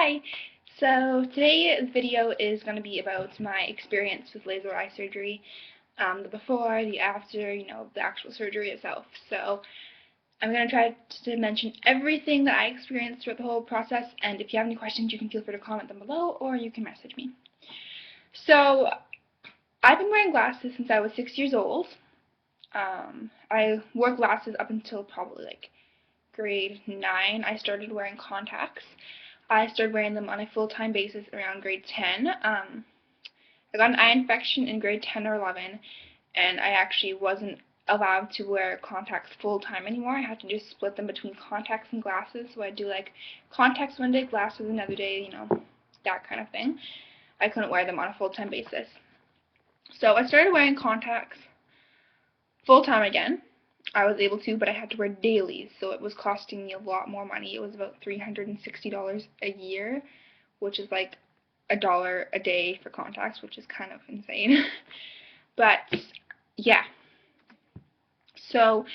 Hi! So today's video is going to be about my experience with laser eye surgery, the before, the after, the actual surgery itself. So I'm going to try to mention everything that I experienced throughout the whole process, and if you have any questions you can feel free to comment them below or you can message me. So I've been wearing glasses since I was 6 years old. I wore glasses up until probably like grade 9. I started wearing contacts. I started wearing them on a full-time basis around grade 10. I got an eye infection in grade 10 or 11, and I actually wasn't allowed to wear contacts full-time anymore. I had to just split them between contacts and glasses, so I'd do like contacts one day, glasses another day, that kind of thing. I couldn't wear them on a full-time basis. So I started wearing contacts full-time again. I was able to, but I had to wear dailies, so it was costing me a lot more money. It was about $360 a year, which is like $1 a day for contacts, which is kind of insane. But yeah, so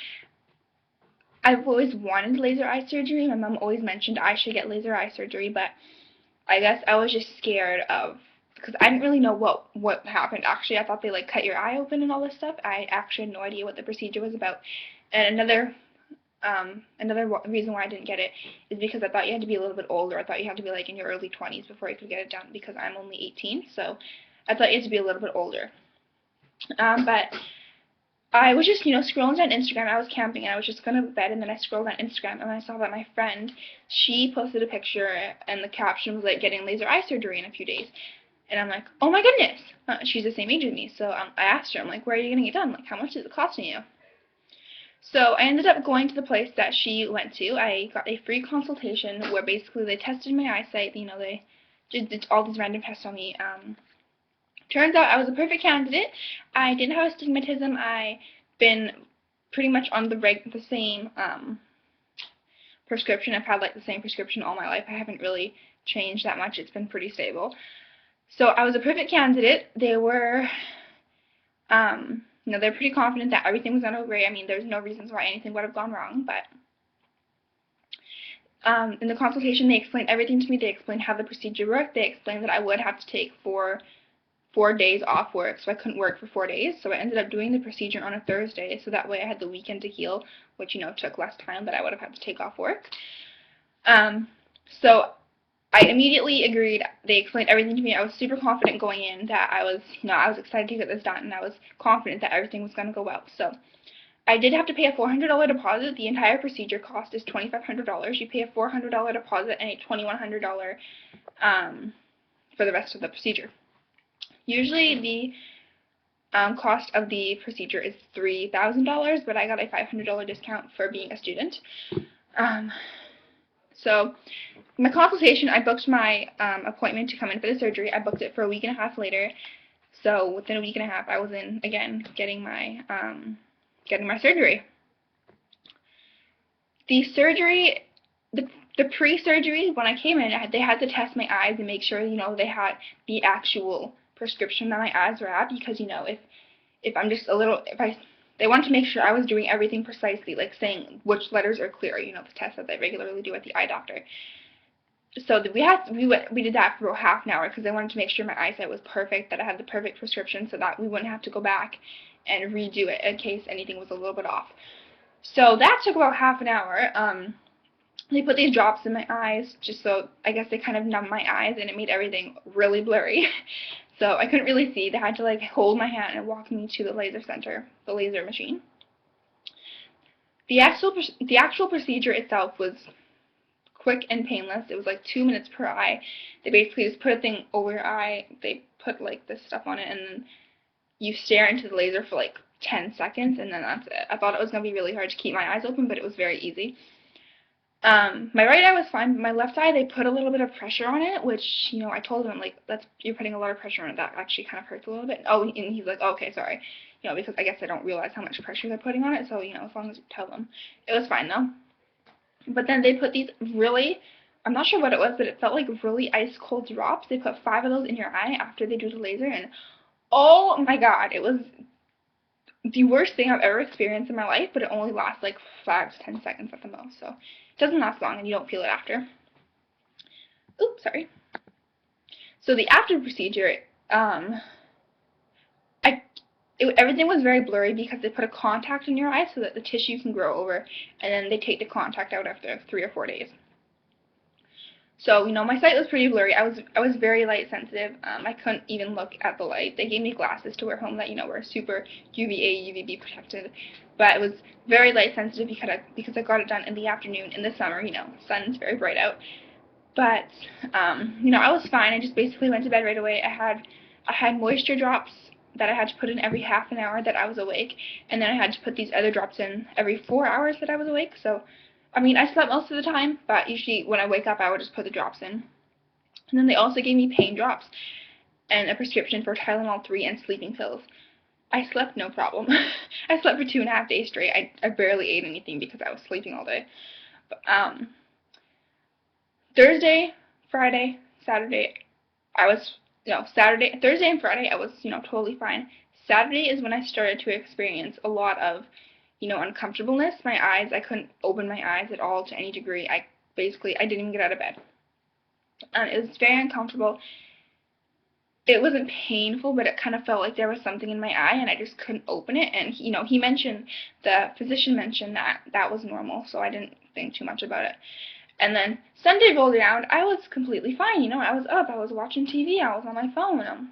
I've always wanted laser eye surgery. My mom always mentioned I should get laser eye surgery, but I guess I was just scared of, because I didn't really know what happened. Actually, I thought they like cut your eye open and all this stuff. I actually had no idea what the procedure was about. And another reason why I didn't get it is because I thought you had to be a little bit older. I thought you had to be like in your early 20s before you could get it done, because I'm only 18, so I thought you had to be a little bit older. But I was just, scrolling down Instagram. I was camping and I was just going to bed, and then I scrolled on Instagram and I saw that my friend, she posted a picture and the caption was like, getting laser eye surgery in a few days. And I'm like, oh my goodness. She's the same age as me, so I asked her, I'm like, where are you going to get done? Like, how much is it costing you? So I ended up going to the place that she went to. I got a free consultation where basically they tested my eyesight. They did all these random tests on me. Turns out I was a perfect candidate. I didn't have astigmatism. I've been pretty much on the same prescription. I've had like the same prescription all my life. I haven't really changed that much. It's been pretty stable. So I was a perfect candidate. They were, they're pretty confident that everything was going to go great. I mean, there's no reasons why anything would have gone wrong, but in the consultation, they explained everything to me. They explained how the procedure worked. They explained that I would have to take four days off work, so I couldn't work for 4 days. So I ended up doing the procedure on a Thursday, so that way I had the weekend to heal, which, took less time, but I would have had to take off work. So I immediately agreed. They explained everything to me. I was super confident going in that I was excited to get this done, and I was confident that everything was going to go well. So I did have to pay a $400 deposit. The entire procedure cost is $2,500. You pay a $400 deposit and a $2,100 for the rest of the procedure. Usually the cost of the procedure is $3,000, but I got a $500 discount for being a student. So my consultation, I booked my appointment to come in for the surgery. I booked it for a week and a half later. So within a week and a half, I was in again getting my surgery. The surgery, the pre-surgery, when I came in, they had to test my eyes and make sure they had the actual prescription that my eyes were at, because if I'm just they wanted to make sure I was doing everything precisely, like saying which letters are clear, the test that they regularly do at the eye doctor. So we did that for about half an hour, because they wanted to make sure my eyesight was perfect, that I had the perfect prescription, so that we wouldn't have to go back and redo it in case anything was a little bit off. So that took about half an hour. They put these drops in my eyes, just so, I guess they kind of numbed my eyes, and it made everything really blurry. So I couldn't really see. They had to like hold my hand and walk me to the laser center, the laser machine. The actual procedure itself was quick and painless. It was like 2 minutes per eye. They basically just put a thing over your eye. They put like this stuff on it, and then you stare into the laser for like 10 seconds, and then that's it. I thought it was going to be really hard to keep my eyes open, but it was very easy. My right eye was fine, but my left eye, they put a little bit of pressure on it, which, I told him, like, you're putting a lot of pressure on it. That actually kind of hurts a little bit. Oh, and he's like, oh, okay, sorry. Because I guess I don't realize how much pressure they're putting on it, so, as long as you tell them. It was fine, though. But then they put these really, I'm not sure what it was, but it felt like really ice-cold drops. They put 5 of those in your eye after they do the laser, and oh my god, it was the worst thing I've ever experienced in my life, but it only lasts like 5 to 10 seconds at the most, so it doesn't last long and you don't feel it after. oops, sorry. So the after procedure, everything was very blurry because they put a contact in your eye so that the tissue can grow over, and then they take the contact out after 3 or 4 days. So, my sight was pretty blurry. I was very light sensitive. I couldn't even look at the light. They gave me glasses to wear home that, were super UVA, UVB protected. But it was very light sensitive because I got it done in the afternoon in the summer, sun's very bright out. But, I was fine. I just basically went to bed right away. I had moisture drops that I had to put in every half an hour that I was awake, and then I had to put these other drops in every 4 hours that I was awake. So, I slept most of the time, but usually when I wake up, I would just put the drops in. And then they also gave me pain drops and a prescription for Tylenol 3 and sleeping pills. I slept no problem. I slept for 2.5 days straight. I barely ate anything because I was sleeping all day. But, Thursday, Friday, Saturday, Thursday and Friday, I was, totally fine. Saturday is when I started to experience a lot of, uncomfortableness. My eyes, I couldn't open my eyes at all to any degree. I didn't even get out of bed. It was very uncomfortable. It wasn't painful, but it kind of felt like there was something in my eye, and I just couldn't open it. And, the physician mentioned that was normal, so I didn't think too much about it. And then Sunday rolled around, I was completely fine, I was up, I was watching TV, I was on my phone.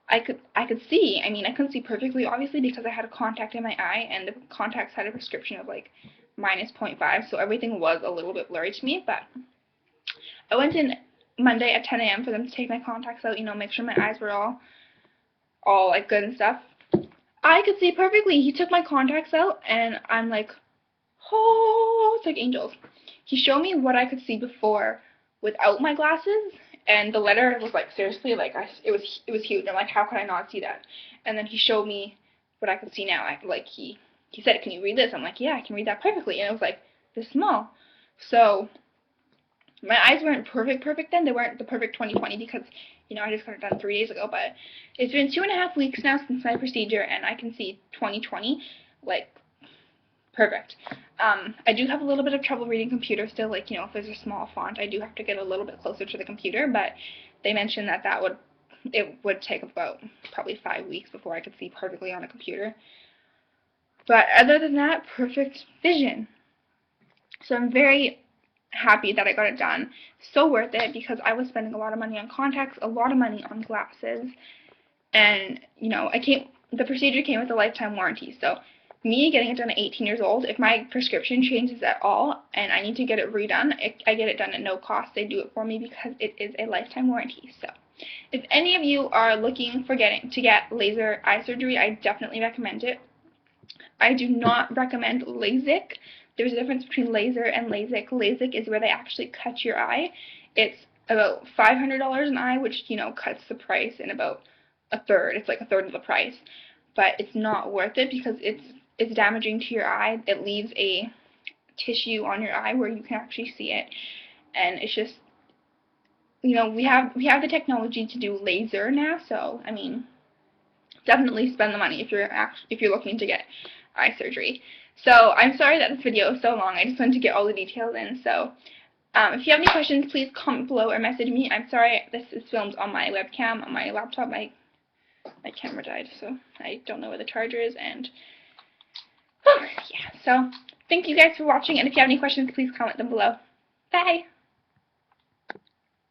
I could see. I couldn't see perfectly, obviously, because I had a contact in my eye, and the contacts had a prescription of, like, -0.5, so everything was a little bit blurry to me, but I went in Monday at 10 a.m. for them to take my contacts out, make sure my eyes were all like, good and stuff. I could see perfectly. He took my contacts out, and I'm like, oh, it's like angels. He showed me what I could see before without my glasses, and the letter was like, seriously, like, it was huge. I'm like, how could I not see that? And then he showed me what I could see now. He said, can you read this? I'm like, yeah, I can read that perfectly. And it was like this small. So my eyes weren't perfect then. They weren't the perfect 20/20 because, I just got it done 3 days ago. But it's been 2.5 weeks now since my procedure, and I can see 20/20, like, perfect. I do have a little bit of trouble reading computer still, like, if there's a small font, I do have to get a little bit closer to the computer, but they mentioned that it would take about probably 5 weeks before I could see perfectly on a computer. But other than that, perfect vision. So I'm very happy that I got it done. So worth it because I was spending a lot of money on contacts, a lot of money on glasses, and, the procedure came with a lifetime warranty, so me getting it done at 18 years old, if my prescription changes at all and I need to get it redone, I get it done at no cost. They do it for me because it is a lifetime warranty. So if any of you are looking for to get laser eye surgery, I definitely recommend it. I do not recommend LASIK. There's a difference between laser and LASIK. LASIK is where they actually cut your eye. It's about $500 an eye, which, cuts the price in about a third. It's like a third of the price. But it's not worth it because it's damaging to your eye. It leaves a tissue on your eye where you can actually see it, and it's just, we have the technology to do laser now, so definitely spend the money if you're looking to get eye surgery. So I'm sorry that this video is so long. I just wanted to get all the details in. So if you have any questions, please comment below or message me. I'm sorry this is filmed on my webcam on my laptop. My camera died, so I don't know where the charger is, and yeah, so thank you guys for watching, and if you have any questions, please comment them below. Bye!